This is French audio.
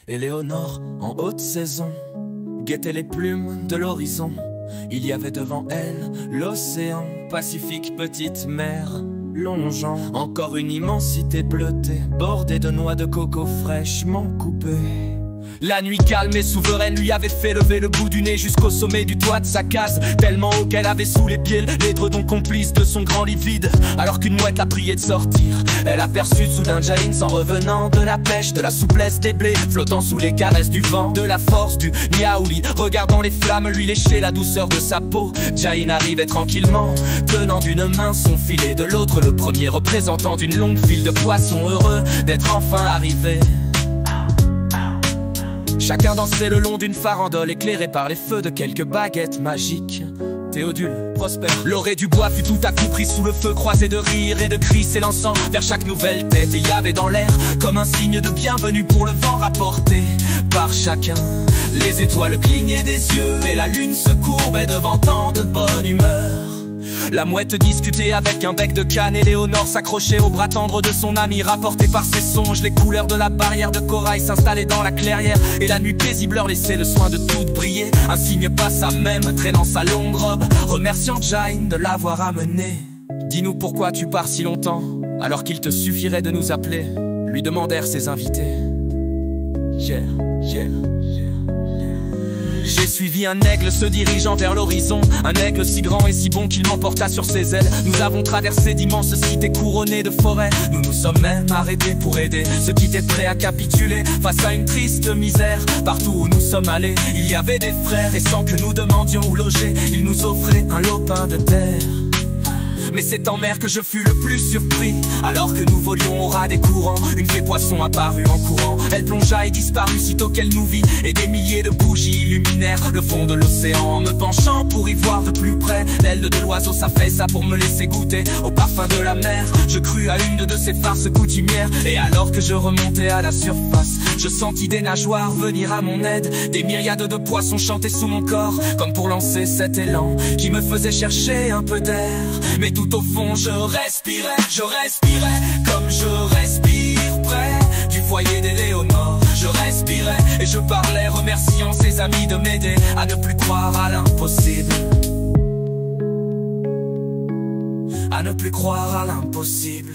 Éléonore, en haute saison, guettait les plumes de l'horizon. Il y avait devant elle l'océan Pacifique, petite mer longeant. Encore une immensité bleutée, bordée de noix de coco fraîchement coupées. La nuit calme et souveraine lui avait fait lever le bout du nez jusqu'au sommet du toit de sa case, tellement haut qu'elle avait sous les pieds l'édredon complice de son grand lit vide. Alors qu'une mouette l'a prié de sortir, elle aperçut soudain Jain s'en revenant de la pêche, de la souplesse des blés, flottant sous les caresses du vent, de la force du niaouli, regardant les flammes lui lécher la douceur de sa peau. Jain arrivait tranquillement, tenant d'une main son filet, de l'autre le premier représentant d'une longue file de poissons heureux d'être enfin arrivés. Chacun dansait le long d'une farandole éclairée par les feux de quelques baguettes magiques. Théodule, Prosper, l'orée du bois fut tout à coup pris sous le feu, croisé de rires et de cris s'élançant vers chaque nouvelle tête. Et il y avait dans l'air comme un signe de bienvenue pour le vent rapporté par chacun. Les étoiles clignaient des yeux et la lune se courbait devant tant de bonne humeur. La mouette discutait avec un bec de canne, et Éléonore s'accrochait au bras tendre de son ami, rapporté par ses songes. Les couleurs de la barrière de corail s'installaient dans la clairière, et la nuit paisible leur laissait le soin de tout briller. Un signe passa même, traînant sa longue robe, remerciant Jain de l'avoir amené. Dis-nous pourquoi tu pars si longtemps, alors qu'il te suffirait de nous appeler, lui demandèrent ses invités. J'ai suivi un aigle se dirigeant vers l'horizon, un aigle si grand et si bon qu'il m'emporta sur ses ailes. Nous avons traversé d'immenses cités couronnées de forêts, nous nous sommes même arrêtés pour aider ceux qui étaient prêts à capituler face à une triste misère. Partout où nous sommes allés, il y avait des frères, et sans que nous demandions où loger, ils nous offraient un lopin de terre. Mais c'est en mer que je fus le plus surpris, alors que nous volions au ras des courants. Une fée poisson apparut en courant, elle plongea et disparut sitôt qu'elle nous vit, et des milliers de bougies illuminèrent le fond de l'océan. En me penchant pour y voir de plus près, l'aile de l'oiseau s'affaissa pour me laisser goûter au parfum de la mer. Je crus à une de ces farces coutumières, et alors que je remontais à la surface, je sentis des nageoires venir à mon aide. Des myriades de poissons chantaient sous mon corps, comme pour lancer cet élan qui me faisait chercher un peu d'air. Mais tout au fond je respirais comme je respire près du foyer d'Éléonore. Je respirais et je parlais, remerciant ses amis de m'aider à ne plus croire à l'impossible. À ne plus croire à l'impossible.